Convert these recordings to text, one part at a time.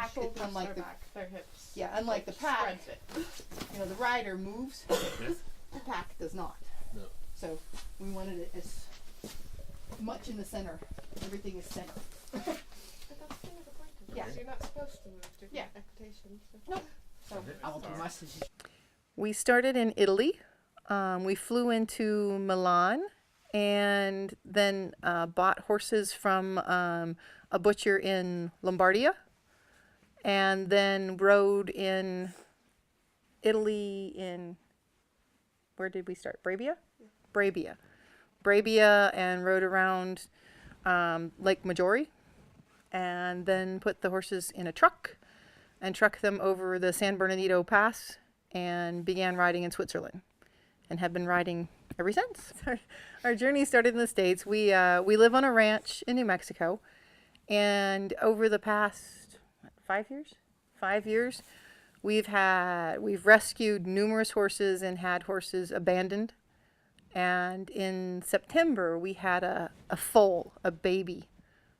pack, shoulders unlike are the back, their hips. yeah, unlike the pack, Spreads it. you know, the rider moves, Yes. the pack does not. No. So we wanted it as much in the center. Everything is center. But that's kind of the point of it. Yeah. So you're not supposed to move different Yeah. equitation. So. Nope. So Okay. I'll do my suggestion. We started in Italy. We flew into Milan and then bought horses from a butcher in Lombardia, and then rode in Italy in, where did we start? Brabia? Yeah. Brabia, and rode around Lake Maggiore, and then put the horses in a truck and trucked them over the San Bernardino Pass and began riding in Switzerland, and have been riding ever since. Our journey started in the States. We live on a ranch in New Mexico, and over the past 5 years, we've rescued numerous horses and had horses abandoned. And in September, we had a foal, a baby.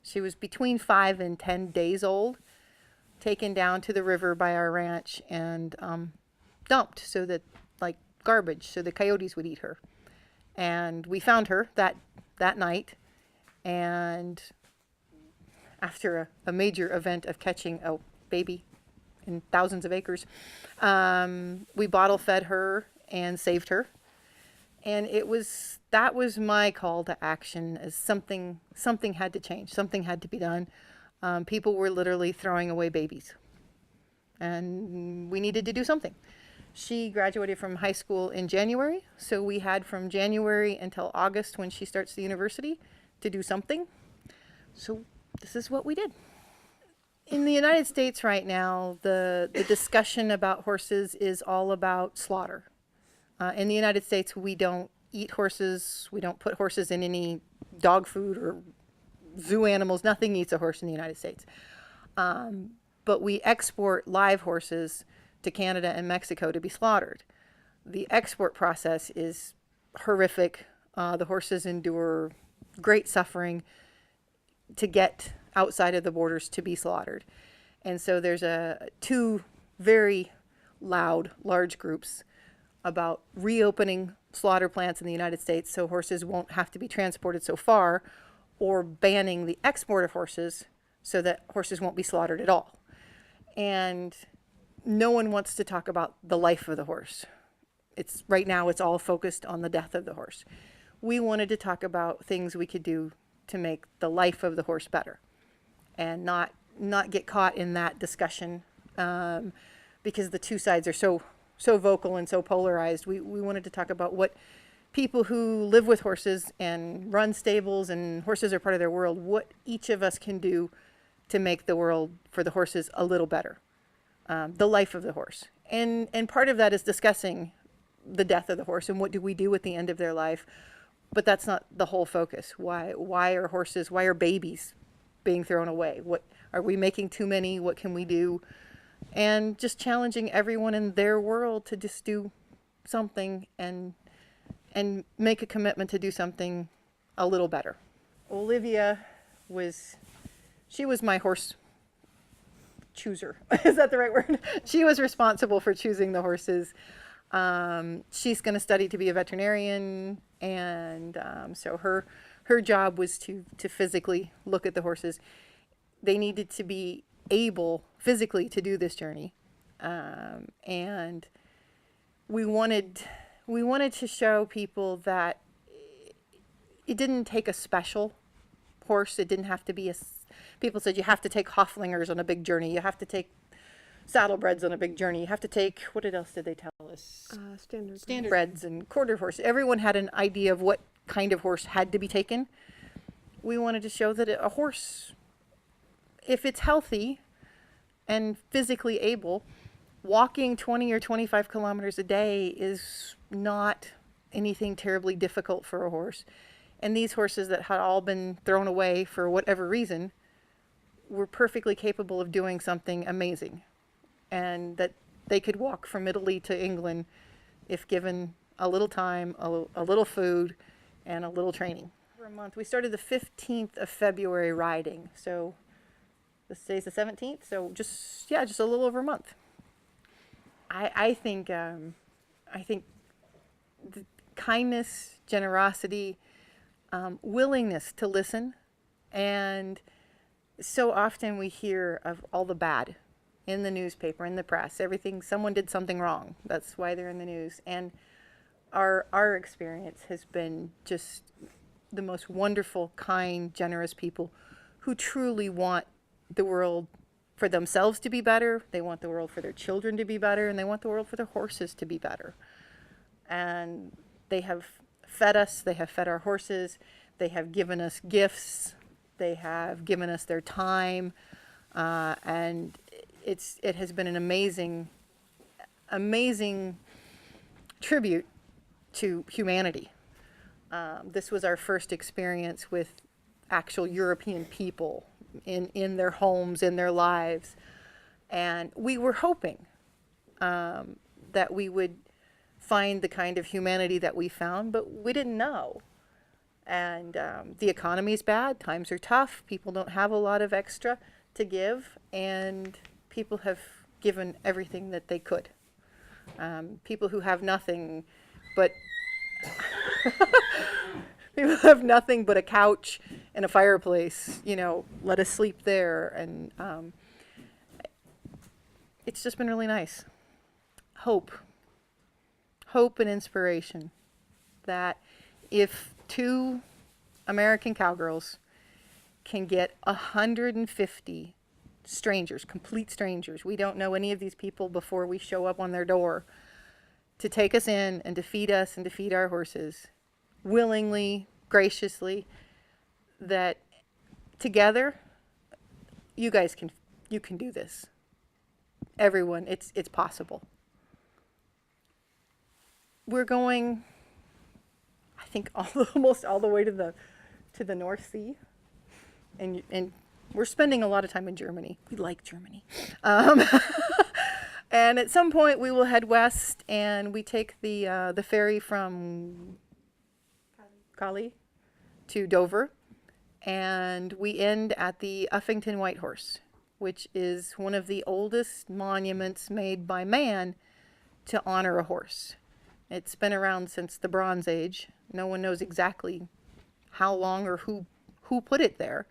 She was between 5 and 10 days old, taken down to the river by our ranch and dumped so that, like garbage, so the coyotes would eat her. And we found her that night, and after a major event of catching a baby in thousands of acres, we bottle fed her and saved her. And that was my call to action, as something had to change, something had to be done. People were literally throwing away babies, and we needed to do something. She graduated from high school in January, so we had from January until August, when she starts the university, to do something. So this is what we did. In the United States right now, the discussion about horses is all about slaughter. In the United States, we don't eat horses. We don't put horses in any dog food or zoo animals. Nothing eats a horse in the United States. But we export live horses to Canada and Mexico to be slaughtered. The export process is horrific. The horses endure great suffering to get outside of the borders to be slaughtered. And so there's two very large groups about reopening slaughter plants in the United States so horses won't have to be transported so far, or banning the export of horses so that horses won't be slaughtered at all. And no one wants to talk about the life of the horse. Right now it's all focused on the death of the horse. We wanted to talk about things we could do to make the life of the horse better, and not get caught in that discussion, because the two sides are so vocal and so polarized. We wanted to talk about what people who live with horses and run stables and horses are part of their world, what each of us can do to make the world for the horses a little better, the life of the horse. And part of that is discussing the death of the horse and what do we do at the end of their life. But that's not the whole focus. Why are babies being thrown away? What are we making too many? What can we do? And just challenging everyone in their world to just do something and make a commitment to do something a little better. Olivia was my horse chooser. Is that the right word? She was responsible for choosing the horses. She's going to study to be a veterinarian, and so her job was to physically look at the horses. They needed to be able physically to do this journey, and we wanted to show people that it didn't take a special horse. It didn't have to be people said you have to take Hoflingers on a big journey. You have to take saddlebreds on a big journey. You have to take, what else did they tell us? Standard breds and quarter horse. Everyone had an idea of what kind of horse had to be taken. We wanted to show that a horse, if it's healthy and physically able, walking 20 or 25 kilometers a day is not anything terribly difficult for a horse. And these horses that had all been thrown away for whatever reason were perfectly capable of doing something amazing. And that they could walk from Italy to England if given a little time, a little food, and a little training. For a month. We started the 15th of February riding. So This today's the 17th, so just a little over a month. I think the kindness, generosity, willingness to listen, and so often we hear of all the bad in the newspaper, in the press, everything, someone did something wrong. That's why they're in the news. And our experience has been just the most wonderful, kind, generous people who truly want the world for themselves to be better. They want the world for their children to be better, and they want the world for their horses to be better. And they have fed us, they have fed our horses, they have given us gifts, they have given us their time, and it has been an amazing tribute to humanity. This was our first experience with actual European people in their homes, in their lives, and we were hoping that we would find the kind of humanity that we found, but we didn't know. And the economy is bad, times are tough, people don't have a lot of extra to give, and people have given everything that they could. People who have nothing but people have nothing but a couch and a fireplace, let us sleep there. And it's just been really nice. Hope and inspiration that if 2 American cowgirls can get 150 strangers, complete strangers, we don't know any of these people before we show up on their door, to take us in and to feed us and to feed our horses willingly, graciously, that together you can do this. Everyone, it's possible. We're going, I think, almost all the way to the North Sea, and we're spending a lot of time in Germany. We like Germany. And at some point we will head west, and we take the ferry from Cali to Dover, and we end at the Uffington White Horse, which is one of the oldest monuments made by man to honor a horse. It's been around since the Bronze Age. No one knows exactly how long or who put it there,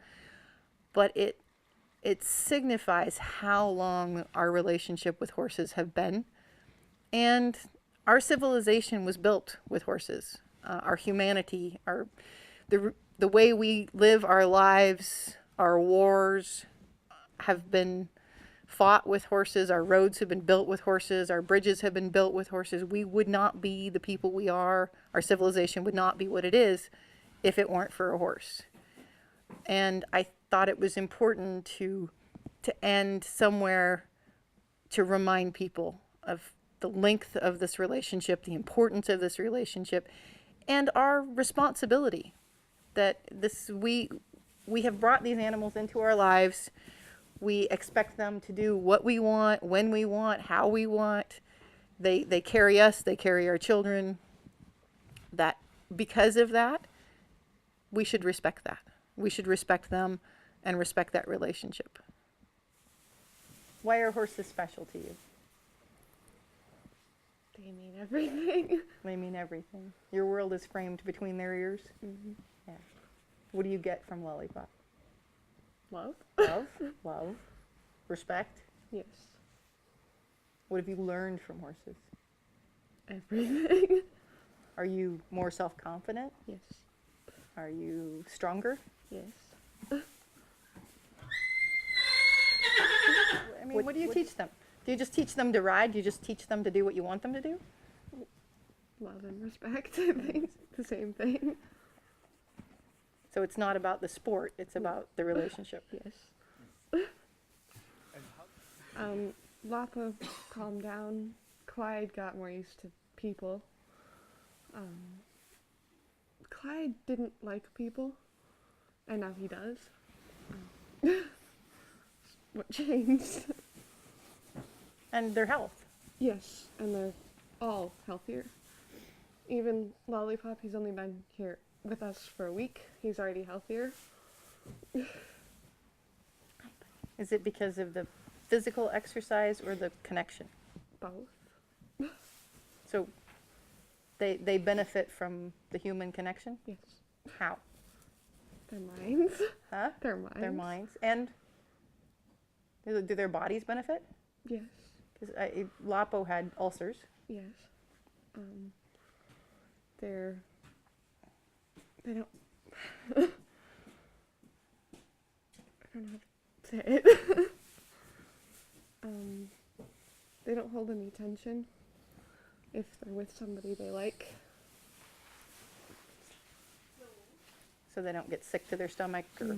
but it signifies how long our relationship with horses have been. And our civilization was built with horses. Our humanity, the way we live our lives, our wars have been fought with horses. Our roads have been built with horses. Our bridges have been built with horses. We would not be the people we are. Our civilization would not be what it is if it weren't for a horse. And I thought it was important to end somewhere to remind people of the length of this relationship, the importance of this relationship, and our responsibility that we have brought these animals into our lives. We expect them to do what we want, when we want, how we want. They carry us, they carry our children. That because of that, we should respect that. We should respect them and respect that relationship. Why are horses special to you? They mean everything. They mean everything. Your world is framed between their ears. Mm-hmm. Yeah. What do you get from Lollipop? Love? Love, respect. Yes. What have you learned from horses? Everything. Are you more self-confident? Yes. Are you stronger? Yes. I mean, what do you teach them? Do you just teach them to ride? Do you just teach them to do what you want them to do? Love and respect, I think. The same thing. So it's not about the sport, it's about the relationship. Yes. Lapa calmed down. Clyde got more used to people. Clyde didn't like people, and now he does. What changed? And their health. Yes, and they're all healthier. Even Lollipop, he's only been here with us for a week. He's already healthier. Is it because of the physical exercise or the connection? Both. So they benefit from the human connection? Yes. How? Their minds. Huh? Their minds. Their minds. And do their bodies benefit? Yes. Because Lapo had ulcers. Yes. They don't. I don't know how to say it. They don't hold any tension if they're with somebody they like. So they don't get sick to their stomach or